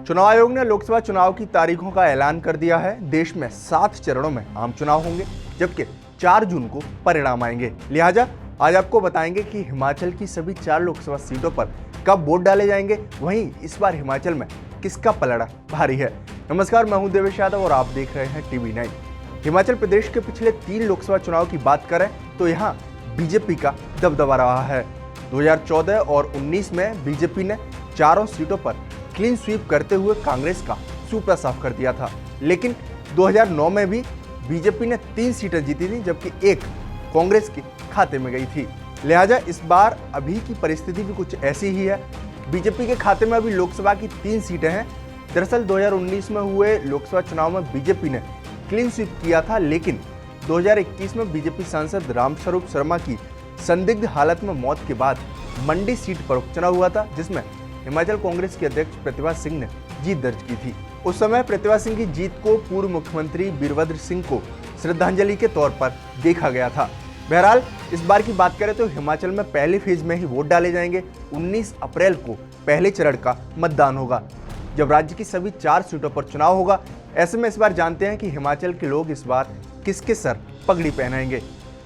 चुनाव आयोग ने लोकसभा चुनाव की तारीखों का ऐलान कर दिया है। देश में 7 चरणों में आम चुनाव होंगे, जबकि 4 जून को परिणाम आएंगे। लिहाजा आज आपको बताएंगे कि हिमाचल की सभी 4 लोकसभा सीटों पर कब वोट डाले जाएंगे, वहीं इस बार हिमाचल में किसका पलड़ा भारी है। नमस्कार, मैं हूं देवेश यादव और आप देख रहे हैं टीवी 9। हिमाचल प्रदेश के पिछले 3 लोकसभा चुनाव की बात करें तो यहाँ बीजेपी का दबदबा रहा है। 2014 और 19 में बीजेपी ने चारों सीटों पर क्लीन स्वीप करते हुए कांग्रेस का सूपड़ा साफ कर दिया था, लेकिन 2009 में भी बीजेपी ने 3 सीटें जीती थी, जबकि 1 कांग्रेस के खाते में गई थी। लिहाजा इस बार अभी की परिस्थिति भी कुछ ऐसी ही है। बीजेपी के खाते में अभी लोकसभा की 3 सीटें हैं। दरअसल 2019 में हुए लोकसभा चुनाव में बीजेपी ने क्लीन स्वीप किया था, लेकिन 2021 में बीजेपी सांसद रामस्वरूप शर्मा की संदिग्ध हालत में मौत के बाद मंडी सीट पर उपचुनाव हुआ था, जिसमें हिमाचल कांग्रेस के अध्यक्ष प्रतिभा सिंह ने जीत दर्ज की थी। उस समय प्रतिभा सिंह की जीत को पूर्व मुख्यमंत्री वीरभद्र सिंह को श्रद्धांजलि के तौर पर देखा गया था। बहरहाल इस बार की बात करें तो हिमाचल में पहले फेज में ही वोट डाले जाएंगे। 19 अप्रैल को पहले चरण का मतदान होगा, जब राज्य की सभी 4 सीटों पर चुनाव होगा। ऐसे में इस बार जानते हैं कि हिमाचल के लोग इस बार किसके सर पगड़ी पहनाएंगे।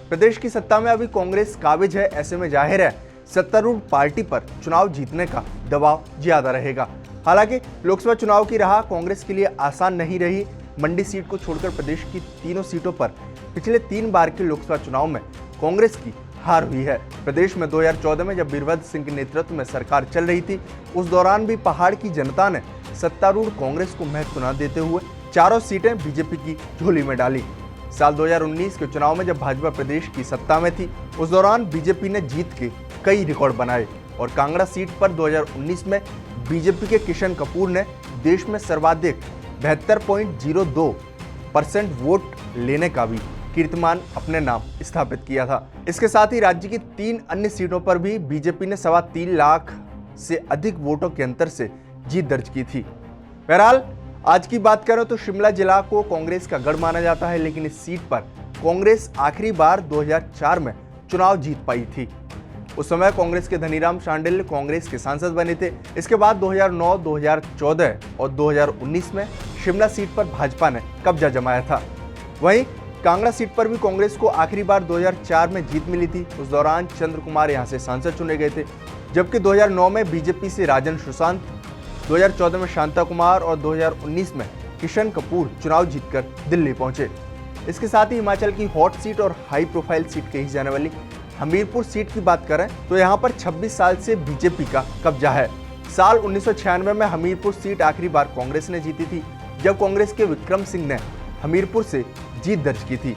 प्रदेश की सत्ता में अभी कांग्रेस काबिज है। ऐसे में जाहिर है सत्तारूढ़ पार्टी पर चुनाव जीतने का दबाव ज्यादा रहेगा। हालांकि लोकसभा चुनाव की राह कांग्रेस के लिए आसान नहीं रही। मंडी सीट को छोड़कर प्रदेश की तीनों सीटों पर पिछले 3 बार के लोकसभा चुनाव में कांग्रेस की हार हुई है। प्रदेश में 2014 में जब वीरभद्र सिंह के नेतृत्व में सरकार चल रही थी, उस दौरान भी पहाड़ की जनता ने सत्तारूढ़ कांग्रेस को महत्व न देते हुए चारों सीटें बीजेपी की झोली में डाली। साल 2019 के चुनाव में जब भाजपा प्रदेश की सत्ता में थी, उस दौरान बीजेपी ने जीत के कई रिकॉर्ड बनाए और कांगड़ा सीट पर 2019 में बीजेपी के किशन कपूर ने देश में सर्वाधिक 72.02% वोट लेने का भी कीर्तिमान अपने नाम स्थापित किया था। इसके साथ ही राज्य की 3 अन्य सीटों पर भी बीजेपी ने 3.25 लाख से अधिक वोटों के अंतर से जीत दर्ज की थी। बहरहाल आज की बात करें तो शिमला जिला को कांग्रेस का गढ़ माना जाता है, लेकिन इस सीट पर कांग्रेस आखिरी बार 2004 में चुनाव जीत पाई थी। उस समय कांग्रेस के धनीराम शांडिल्य कांग्रेस के सांसद बने थे। इसके बाद 2009, 2014 और 2019 में शिमला सीट पर भाजपा ने कब्जा जमाया था। वहीं कांगड़ा सीट पर भी कांग्रेस को आखिरी बार 2004 में जीत मिली थी। उस दौरान चंद्र कुमार यहां से सांसद चुने गए थे, जबकि 2009 में बीजेपी से राजन सुशांत, 2014 में शांता कुमार और 2019 में किशन कपूर चुनाव जीतकर दिल्ली पहुंचे। इसके साथ ही हिमाचल की हॉट सीट और हाई प्रोफाइल सीट कही जाने वाली हमीरपुर सीट की बात करें तो यहाँ पर 26 साल से बीजेपी का कब्जा है। साल 1996 में हमीरपुर सीट आखिरी बार कांग्रेस ने जीती थी, जब कांग्रेस के विक्रम सिंह ने हमीरपुर से जीत दर्ज की थी।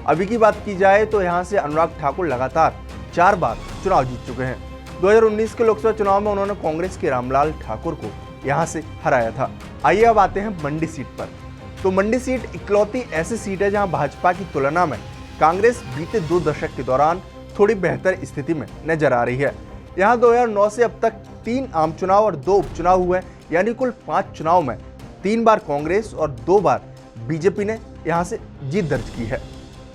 अभी की बात की जाए तो यहाँ से अनुराग ठाकुर लगातार 4 बार चुनाव जीत चुके हैं। 2019 के लोकसभा चुनाव में उन्होंने कांग्रेस के रामलाल ठाकुर को यहाँ से हराया था। आइए अब आते हैं मंडी सीट पर। तो मंडी सीट इकलौती ऐसी सीट है जहाँ भाजपा की तुलना में कांग्रेस बीते 2 दशक के दौरान थोड़ी बेहतर स्थिति में नजर आ रही है। यहाँ 2009 से अब तक 3 आम चुनाव और 2 उपचुनाव हुए, यानी कुल 5 चुनाव में 3 बार कांग्रेस और 2 बार बीजेपी ने यहाँ से जीत दर्ज की है।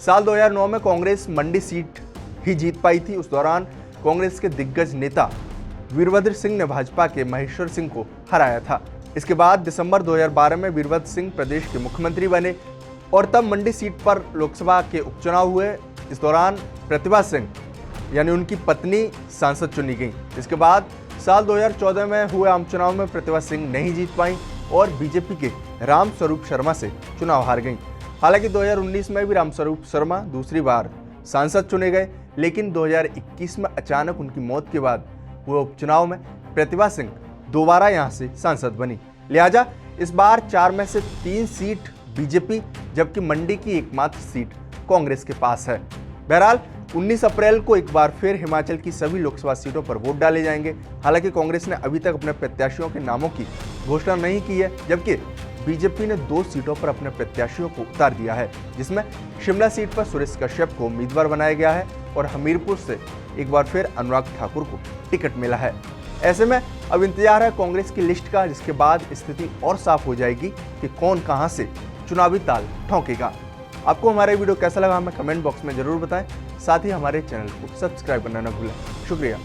साल 2009 में कांग्रेस मंडी सीट ही जीत पाई थी। उस दौरान कांग्रेस के दिग्गज नेता वीरभद्र सिंह ने भाजपा के महेश्वर सिंह को हराया था। इसके बाद दिसंबर 2012 में वीरभद्र सिंह प्रदेश के मुख्यमंत्री बने और तब मंडी सीट पर लोकसभा के उपचुनाव हुए। इस दौरान प्रतिभा सिंह यानी उनकी पत्नी सांसद चुनी गई। इसके बाद साल 2014 में हुए आम चुनाव में प्रतिभा सिंह नहीं जीत पाई और बीजेपी के रामस्वरूप शर्मा से चुनाव हार गई। हालांकि 2019 में भी रामस्वरूप शर्मा दूसरी बार सांसद चुने गए, लेकिन 2021 में अचानक उनकी मौत के बाद हुए उपचुनाव में प्रतिभा सिंह दोबारा यहां से सांसद बनी। लिहाजा इस बार 4 में से 3 सीट बीजेपी, जबकि मंडी की एकमात्र सीट कांग्रेस के पास है। बहरहाल 19 अप्रैल को एक बार फिर हिमाचल की सभी लोकसभा सीटों पर वोट डाले जाएंगे। हालांकि कांग्रेस ने अभी तक अपने प्रत्याशियों के नामों की घोषणा नहीं की है, जबकि बीजेपी ने 2 सीटों पर अपने प्रत्याशियों को उतार दिया है, जिसमें शिमला सीट पर सुरेश कश्यप को उम्मीदवार बनाया गया है और हमीरपुर से एक बार फिर अनुराग ठाकुर को टिकट मिला है। ऐसे में अब इंतजार है कांग्रेस की लिस्ट का, जिसके बाद स्थिति और साफ हो जाएगी कि कौन कहां से चुनावी ताल ठोंकेगा। आपको हमारा वीडियो कैसा लगा हमें कमेंट बॉक्स में जरूर बताएं। साथ ही हमारे चैनल को सब्सक्राइब करना न भूलें। शुक्रिया।